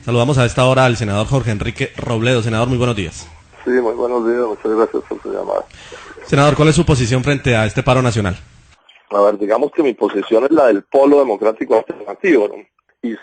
Saludamos a esta hora al senador Jorge Enrique Robledo. Senador, muy buenos días. Sí, muy buenos días, muchas gracias por su llamada. Senador, ¿cuál es su posición frente a este paro nacional? A ver, digamos que mi posición es la del Polo Democrático Alternativo, ¿no? Y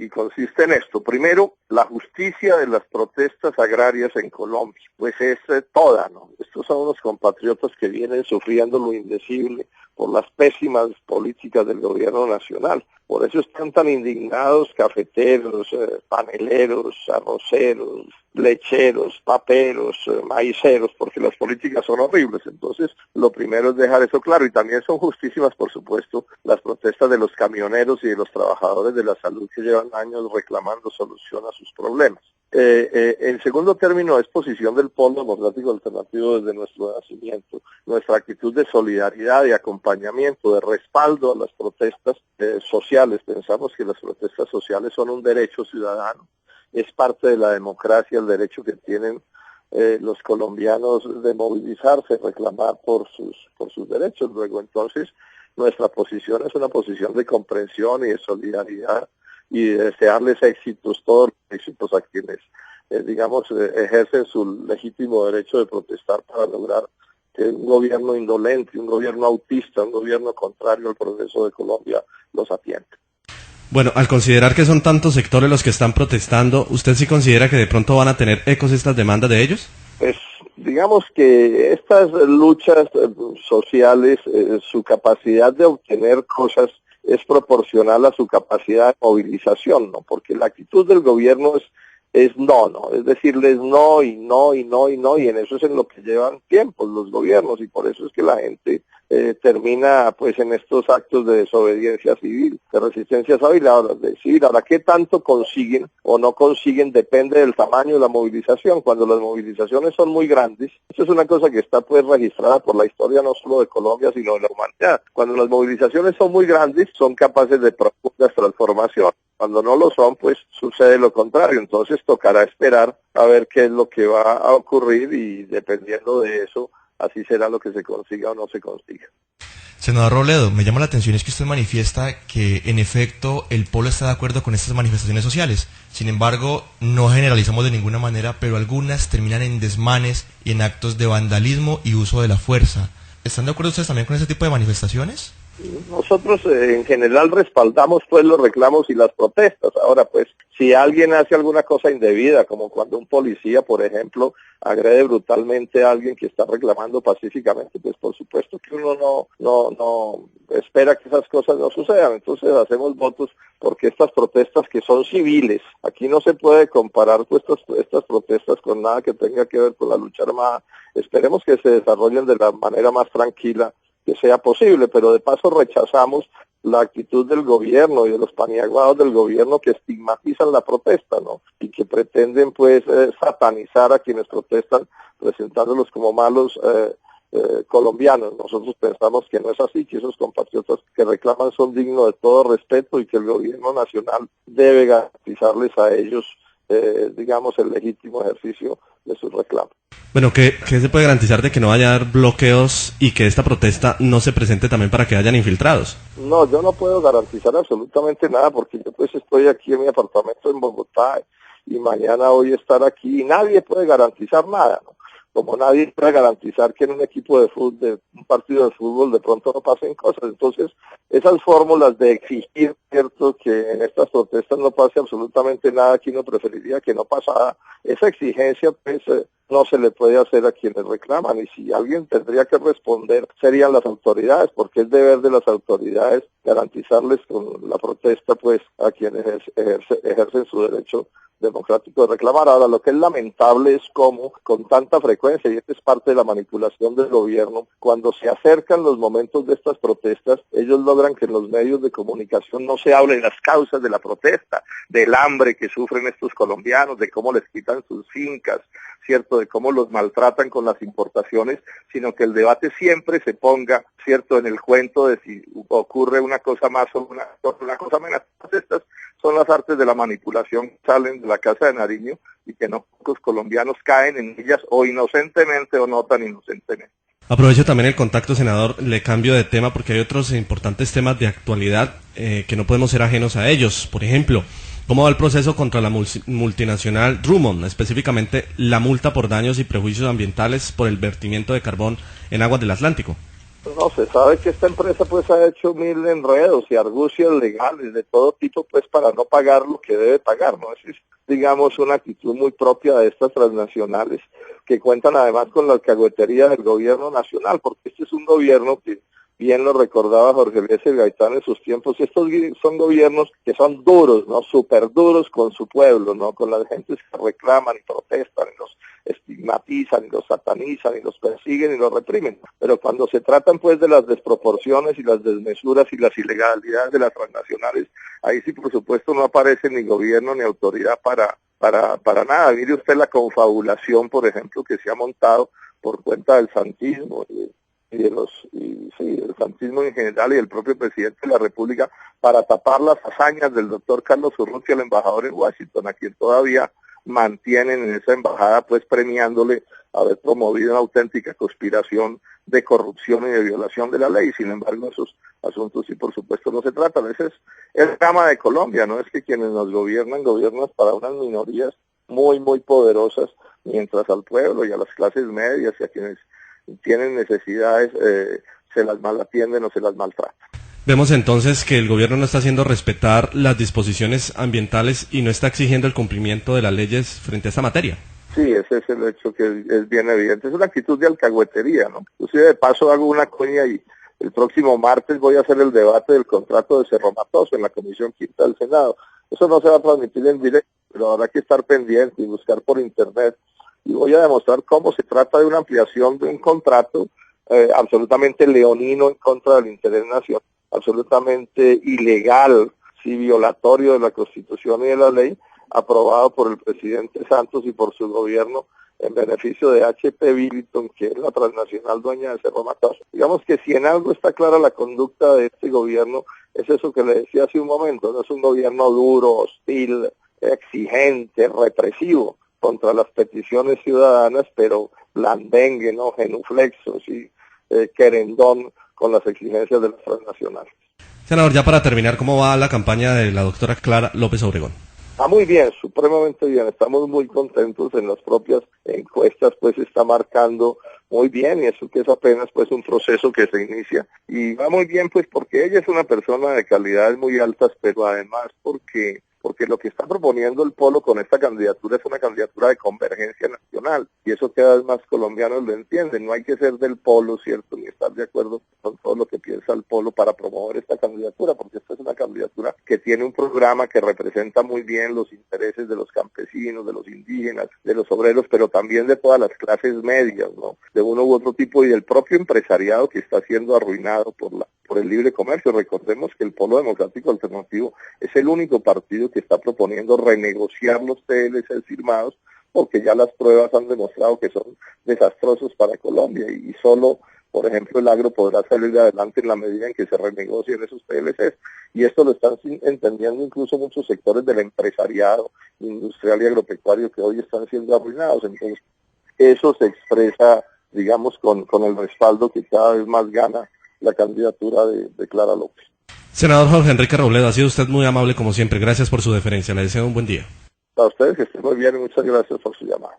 consiste en esto. Primero, la justicia de las protestas agrarias en Colombia, pues es toda, ¿no? Estos son unos compatriotas que vienen sufriendo lo indecible por las pésimas políticas del gobierno nacional. Por eso están tan indignados cafeteros, paneleros, arroceros, lecheros, paperos, maiceros, porque las políticas son horribles. Entonces, lo primero es dejar eso claro. Y también son justísimas, por supuesto, las protestas de los camioneros y de los trabajadores de la salud que llevan años reclamando solución a sus problemas. En segundo término, es posición del Polo Democrático Alternativo desde nuestro nacimiento, nuestra actitud de solidaridad, de acompañamiento, de respaldo a las protestas sociales. Pensamos que las protestas sociales son un derecho ciudadano, es parte de la democracia el derecho que tienen los colombianos de movilizarse, reclamar por sus derechos. Luego, entonces, nuestra posición es una posición de comprensión y de solidaridad, y desearles éxitos, todos los éxitos a quienes, ejercen su legítimo derecho de protestar para lograr que un gobierno indolente, un gobierno autista, un gobierno contrario al progreso de Colombia los atienda. Bueno, al considerar que son tantos sectores los que están protestando, ¿usted sí considera que de pronto van a tener ecos estas demandas de ellos? Pues digamos que estas luchas sociales, su capacidad de obtener cosas es proporcional a su capacidad de movilización, ¿no? Porque la actitud del gobierno es no, es decirles no y no y no y no, y en eso es en lo que llevan tiempos los gobiernos, y por eso es que la gente termina pues en estos actos de desobediencia civil, de resistencia civil. Ahora, ¿qué tanto consiguen o no consiguen? Depende del tamaño de la movilización. Cuando las movilizaciones son muy grandes, esto es una cosa que está pues registrada por la historia no solo de Colombia, sino de la humanidad. Cuando las movilizaciones son muy grandes, son capaces de profundas transformaciones. Cuando no lo son, pues sucede lo contrario. Entonces tocará esperar a ver qué es lo que va a ocurrir, y dependiendo de eso, así será lo que se consiga o no se consiga. Senador Robledo, me llama la atención es que usted manifiesta que en efecto el Polo está de acuerdo con estas manifestaciones sociales. Sin embargo, no generalizamos de ninguna manera, pero algunas terminan en desmanes y en actos de vandalismo y uso de la fuerza. ¿Están de acuerdo ustedes también con ese tipo de manifestaciones? Nosotros en general respaldamos pues los reclamos y las protestas. Ahora pues, si alguien hace alguna cosa indebida, como cuando un policía, por ejemplo, agrede brutalmente a alguien que está reclamando pacíficamente, pues por supuesto que uno no espera que esas cosas no sucedan. Entonces hacemos votos porque estas protestas que son civiles, aquí no se puede comparar pues estas protestas con nada que tenga que ver con la lucha armada. Esperemos que se desarrollen de la manera más tranquila que sea posible, pero de paso rechazamos la actitud del gobierno y de los paniaguados del gobierno que estigmatizan la protesta, ¿no? Y que pretenden pues satanizar a quienes protestan, presentándolos como malos colombianos. Nosotros pensamos que no es así, que esos compatriotas que reclaman son dignos de todo respeto, y que el gobierno nacional debe garantizarles a ellos el legítimo ejercicio de sus reclamos. Bueno, ¿qué se puede garantizar de que no vaya a haber bloqueos y que esta protesta no se presente también para que hayan infiltrados? No, yo no puedo garantizar absolutamente nada, porque yo pues estoy aquí en mi apartamento en Bogotá y mañana voy a estar aquí, y nadie puede garantizar nada, ¿no? Como nadie puede garantizar que en un equipo de fútbol, de un partido de fútbol, de pronto no pasen cosas. Entonces, esas fórmulas de exigir, cierto, que en estas protestas no pase absolutamente nada, aquí no preferiría que no pasara. Esa exigencia, pues, no se le puede hacer a quienes reclaman, y si alguien tendría que responder serían las autoridades, porque es deber de las autoridades garantizarles con la protesta pues a quienes ejercen su derecho democrático de reclamar. Ahora, lo que es lamentable es cómo con tanta frecuencia, y esta es parte de la manipulación del gobierno, cuando se acercan los momentos de estas protestas, ellos logran que en los medios de comunicación no se hable de las causas de la protesta, del hambre que sufren estos colombianos, de cómo les quitan sus fincas, cierto, de cómo los maltratan con las importaciones, sino que el debate siempre se ponga, cierto, en el cuento de si ocurre una cosa más o una cosa menos. Estas son las artes de la manipulación que salen de la Casa de Nariño, y que no pocos colombianos caen en ellas, o inocentemente o no tan inocentemente. Aprovecho también el contacto, senador, le cambio de tema porque hay otros importantes temas de actualidad que no podemos ser ajenos a ellos. Por ejemplo, ¿Cómo va el proceso contra la multinacional Drummond, específicamente la multa por daños y prejuicios ambientales por el vertimiento de carbón en aguas del Atlántico? No, se sabe que esta empresa pues ha hecho mil enredos y argucias legales de todo tipo pues para no pagar lo que debe pagar, ¿no? Es, digamos, una actitud muy propia de estas transnacionales que cuentan además con la alcahuetería del gobierno nacional, porque este es un gobierno que bien lo recordaba Jorge Eliezer Gaitán en sus tiempos, y estos son gobiernos que son duros, ¿no? Súper duros con su pueblo, ¿no? Con las gentes que reclaman y protestan, y los estigmatizan, y los satanizan, y los persiguen y los reprimen. Pero cuando se tratan pues de las desproporciones y las desmesuras y las ilegalidades de las transnacionales, ahí sí por supuesto no aparece ni gobierno ni autoridad para nada. Mire usted la confabulación, por ejemplo, que se ha montado por cuenta del santismo del santismo en general y del propio presidente de la República para tapar las hazañas del doctor Carlos Urrutia, el embajador en Washington, a quien todavía mantienen en esa embajada pues premiándole haber promovido una auténtica conspiración de corrupción y de violación de la ley. Sin embargo, esos asuntos sí por supuesto no se tratan. Ese es el drama de Colombia, ¿no? Es que quienes nos gobiernan para unas minorías muy poderosas, mientras al pueblo y a las clases medias y a quienes tienen necesidades se las mal atienden o se las maltratan. Vemos entonces que el gobierno no está haciendo respetar las disposiciones ambientales y no está exigiendo el cumplimiento de las leyes frente a esta materia. Sí, ese es el hecho que es bien evidente. Es una actitud de alcahuetería, ¿no? Inclusive de paso hago una coña y el próximo martes voy a hacer el debate del contrato de Cerro Matoso en la Comisión Quinta del Senado. Eso no se va a transmitir en directo, pero habrá que estar pendiente y buscar por internet. Y voy a demostrar cómo se trata de una ampliación de un contrato absolutamente leonino en contra del interés nacional, absolutamente ilegal, sí, violatorio de la Constitución y de la ley, aprobado por el presidente Santos y por su gobierno en beneficio de HP Billiton, que es la transnacional dueña de Cerro Matoso. Digamos que si en algo está clara la conducta de este gobierno, es eso que le decía hace un momento, no es un gobierno duro, hostil, exigente, represivo contra las peticiones ciudadanas, pero blandengue, ¿no? Genuflexo, sí, querendón con las exigencias de las transnacionales. Senador, ya para terminar, ¿cómo va la campaña de la doctora Clara López Obregón? Muy bien, supremamente bien, estamos muy contentos. En las propias encuestas pues está marcando muy bien, y eso que es apenas pues un proceso que se inicia, y va muy bien pues porque ella es una persona de calidades muy altas, pero además porque lo que está proponiendo el Polo con esta candidatura es una candidatura de convergencia nacional, y eso que además colombianos lo entienden. No hay que ser del Polo, ¿cierto?, ni estar de acuerdo con todo lo que piensa el Polo para promover esta candidatura, porque esta es una candidatura que tiene un programa que representa muy bien los intereses de los campesinos, de los indígenas, de los obreros, pero también de todas las clases medias, ¿no?, de uno u otro tipo, y del propio empresariado que está siendo arruinado por el libre comercio. Recordemos que el Polo Democrático Alternativo es el único partido que está proponiendo renegociar los TLC firmados, porque ya las pruebas han demostrado que son desastrosos para Colombia, y solo, por ejemplo, el agro podrá salir adelante en la medida en que se renegocien esos TLCs, y esto lo están entendiendo incluso muchos sectores del empresariado industrial y agropecuario que hoy están siendo arruinados. Entonces, eso se expresa, digamos, con el respaldo que cada vez más gana la candidatura de Clara López. Senador Jorge Enrique Robledo, ha sido usted muy amable como siempre. Gracias por su deferencia. Le deseo un buen día. A ustedes que estén muy bien y muchas gracias por su llamada.